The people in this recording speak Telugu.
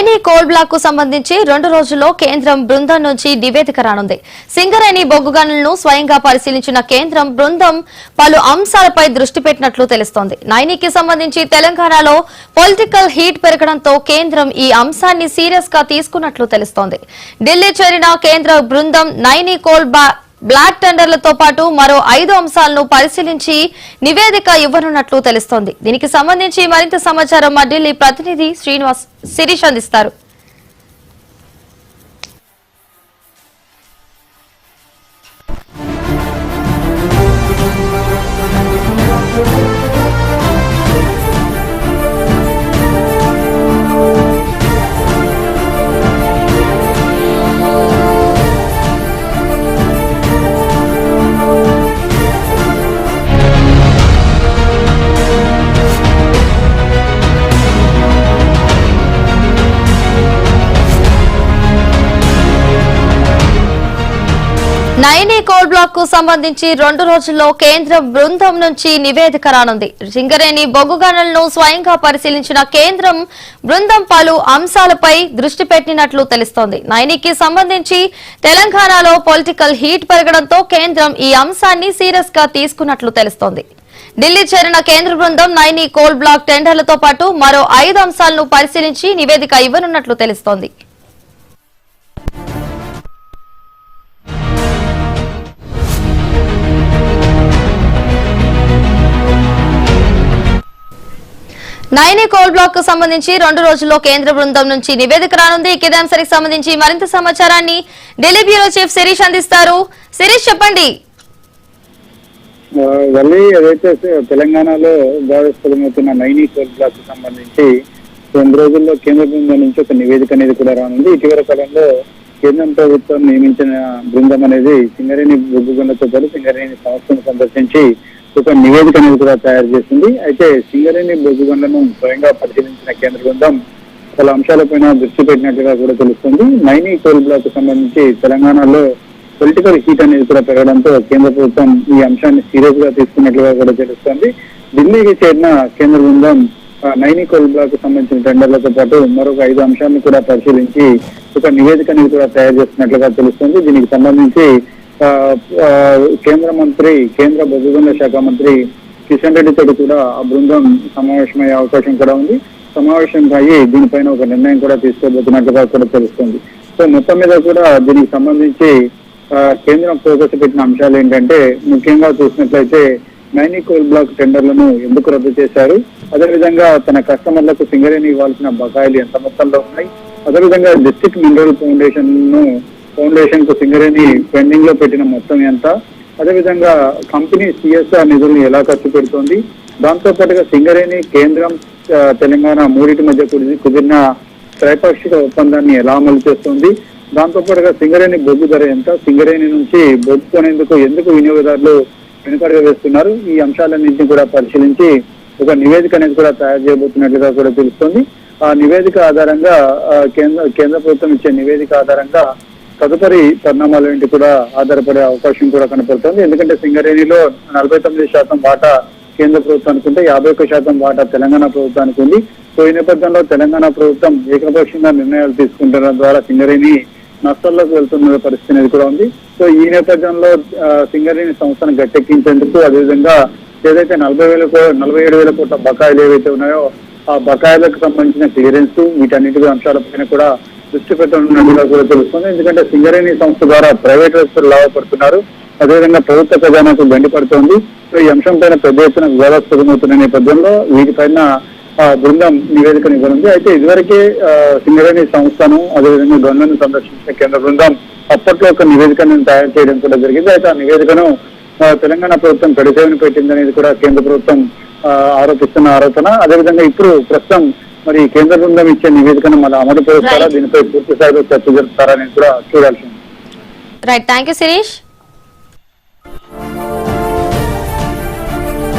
నైని కోల్ బ్లాక్ కు సంబంధించి 2 రోజుల్లో కేంద్రం బృందం నుంచి నివేదిక రానుంది. సింగరేణి బొగ్గు గనులను స్వయంగా పరిశీలించిన కేంద్రం బృందం పలు అంశాలపై దృష్టి పెట్టినట్లు తెలుస్తోంది. నైనికి సంబంధించి తెలంగాణలో పొలిటికల్ హీట్ పెరగడంతో కేంద్రం ఈ అంశాన్ని సీరియస్ గా తీసుకున్నట్లు తెలుస్తోంది. ఢిల్లీ చేరిన కేంద్ర బృందం నైని కోల్ బ్లాక్ టెండర్లతో పాటు మరో 5 అంశాలను పరిశీలించి నివేదిక ఇవ్వనున్నట్లు తెలుస్తోంది. దీనికి సంబంధించి మరింత సమాచారం మా ఢిల్లీ ప్రతినిధి శ్రీనివాస్ శిరీష్ అందిస్తారు. నైని కోల్ బ్లాక్ కు సంబంధించి 2 రోజుల్లో కేంద్ర బృందం నుంచి నివేదిక రానుంది. సింగరేణి బొగ్గు గనులను స్వయంగా పరిశీలించిన కేంద్రం బృందం పలు అంశాలపై దృష్టి పెట్టినట్లు తెలుస్తోంది. నైనికి సంబంధించి తెలంగాణలో పొలిటికల్ హీట్ పెరగడంతో కేంద్రం ఈ అంశాన్ని సీరియస్ గా తీసుకున్నట్లు తెలుస్తోంది. ఢిల్లీ చేరిన కేంద్ర బృందం నైని కోల్ బ్లాక్ టెండర్లతో పాటు మరో 5 అంశాలను పరిశీలించి నివేదిక ఇవ్వనున్నట్లు తెలుస్తోంది. నైని కోల్ బ్లాక్ కు సంబంధించి 2 రోజుల్లో కేంద్ర బృందం నుంచి నివేదిక రానుంది. ఇదే అంశానికి సంబంధించి మరింత సమాచారాన్ని ఢిల్లీ బ్యూరో చీఫ్ శిరీష్ అందిస్తారు. శిరీష్, చెప్పండి. ఏదైతే తెలంగాణలో వివాదాస్పదమవుతున్న నైని కోల్ బ్లాక్ కు సంబంధించి 2 రోజుల్లో కేంద్ర బృందం నుంచి ఒక నివేదిక అనేది కూడా రానుంది. ఇటీవల కాలంలో కేంద్ర ప్రభుత్వం నియమించిన బృందం అనేది సింగరేణి బొగ్గు గనులతో పాటు సింగరేణి సంస్థను సందర్శించి ఒక నివేదిక అనేది కూడా తయారు చేసింది. అయితే సింగరేణి బొగ్గు గనులను స్వయంగా పరిశీలించిన కేంద్ర బృందం పలు అంశాలపైన దృష్టి పెట్టినట్లుగా కూడా తెలుస్తుంది. నైని కోల్ బ్లాక్ కు సంబంధించి తెలంగాణలో పొలిటికల్ హీట్ అనేది కూడా పెరగడంతో కేంద్ర ప్రభుత్వం ఈ అంశాన్ని సీరియస్ గా తీసుకున్నట్లుగా కూడా తెలుస్తుంది. ఢిల్లీకి చేరిన కేంద్ర బృందం నైని కోల్ బ్లాక్ కు సంబంధించిన టెండర్లతో పాటు మరొక 5 అంశాలను కూడా పరిశీలించి ఒక నివేదిక అనేది కూడా తయారు చేస్తున్నట్లుగా తెలుస్తుంది. దీనికి సంబంధించి కేంద్ర బొగ్గు గనుల శాఖ మంత్రి కిషన్ రెడ్డి తోటి కూడా ఆ బృందం సమావేశమయ్యే అవకాశం కూడా ఉంది. సమావేశం అయ్యి దీనిపైన ఒక నిర్ణయం కూడా తీసుకోబోతున్నట్లుగా కూడా తెలుస్తుంది. సో మొత్తం మీద కూడా దీనికి సంబంధించి కేంద్రం ఫోకస్ పెట్టిన అంశాలు ఏంటంటే, ముఖ్యంగా చూసినట్లయితే నైని కోల్ బ్లాక్ టెండర్లను ఎందుకు రద్దు చేశారు, అదేవిధంగా తన కస్టమర్లకు సింగరేణి ఇవ్వాల్సిన బకాయిలు ఎంత మొత్తంలో ఉన్నాయి, అదేవిధంగా డిస్ట్రిక్ట్ మినరల్ ఫౌండేషన్ కు సింగరేణి పెండింగ్ లో పెట్టిన మొత్తం ఎంత, అదేవిధంగా కంపెనీ సిఎస్ఆర్ నిధులను ఎలా ఖర్చు పెడుతోంది, దాంతో పాటుగా సింగరేణి కేంద్రం తెలంగాణ మూడింటి మధ్య కుదిరిన త్రైపాక్షిక ఒప్పందాన్ని ఎలా అమలు చేస్తుంది, దాంతో పాటుగా సింగరేణి బొగ్గు ధర ఎంత, సింగరేణి నుంచి బొగ్గు కొనేందుకు ఎందుకు వినియోగదారులు వెనుకడుగు వేస్తున్నారు, ఈ అంశాలన్నింటినీ కూడా పరిశీలించి ఒక నివేదిక అనేది కూడా తయారు చేయబోతున్నట్లుగా కూడా తెలుస్తుంది. ఆ నివేదిక ఆధారంగా కేంద్ర ప్రభుత్వం ఇచ్చే నివేదిక ఆధారంగా తదుపరి పరిణామాలు కూడా ఆధారపడే అవకాశం కూడా కనపడుతుంది. ఎందుకంటే సింగరేణిలో 49% వాటా కేంద్ర ప్రభుత్వానికి ఉంటే 51% వాటా తెలంగాణ ప్రభుత్వానికి ఉంది. సో ఈ నేపథ్యంలో తెలంగాణ ప్రభుత్వం ఏకపక్షంగా నిర్ణయాలు తీసుకుంటడం ద్వారా సింగరేణి నష్టాల్లోకి వెళ్తున్న పరిస్థితి అనేది కూడా ఉంది. సో ఈ నేపథ్యంలో సింగరేణి సంస్థను గట్టెక్కించేందుకు, అదేవిధంగా ఏదైతే 47,000 కోట్ల బకాయిలు ఏవైతే ఉన్నాయో ఆ బకాయిలకు సంబంధించిన క్లియరెన్స్, వీటన్నిటి అంశాలపైన కూడా దృష్టి పెట్టనున్నట్టుగా కూడా తెలుస్తుంది. ఎందుకంటే సింగరేణి సంస్థ ద్వారా ప్రైవేట్ వ్యక్తులు లాభపడుతున్నారు, అదేవిధంగా ప్రభుత్వ ఖజానాకు గండిపడుతోంది. సో ఈ అంశం పైన పెద్ద ఎత్తున వివాదాస్పదమవుతున్న నేపథ్యంలో వీటిపైన బృందం నివేదికను ఇవ్వనుంది. అయితే ఇదివరకే సింగరేణి సంస్థను, అదేవిధంగా గనులను సందర్శించిన కేంద్ర బృందం అప్పట్లో ఒక నివేదికను తయారు చేయడం కూడా జరిగింది. అయితే ఆ నివేదికను తెలంగాణ ప్రభుత్వం గడిసేవని పెట్టిందనేది కూడా కేంద్ర ప్రభుత్వం ఆరోపిస్తున్న ఆరోపణ. అదేవిధంగా ఇప్పుడు ప్రస్తుతం మరి కేంద్ర బృందం ఇచ్చే నివేదికను మళ్ళీ అమలు పరుస్తారా, దీనిపై పూర్తి స్థాయిలో చర్చ జరుపుతారా అనేది కూడా చూడాల్సి ఉంది. Right, thank you Sirish.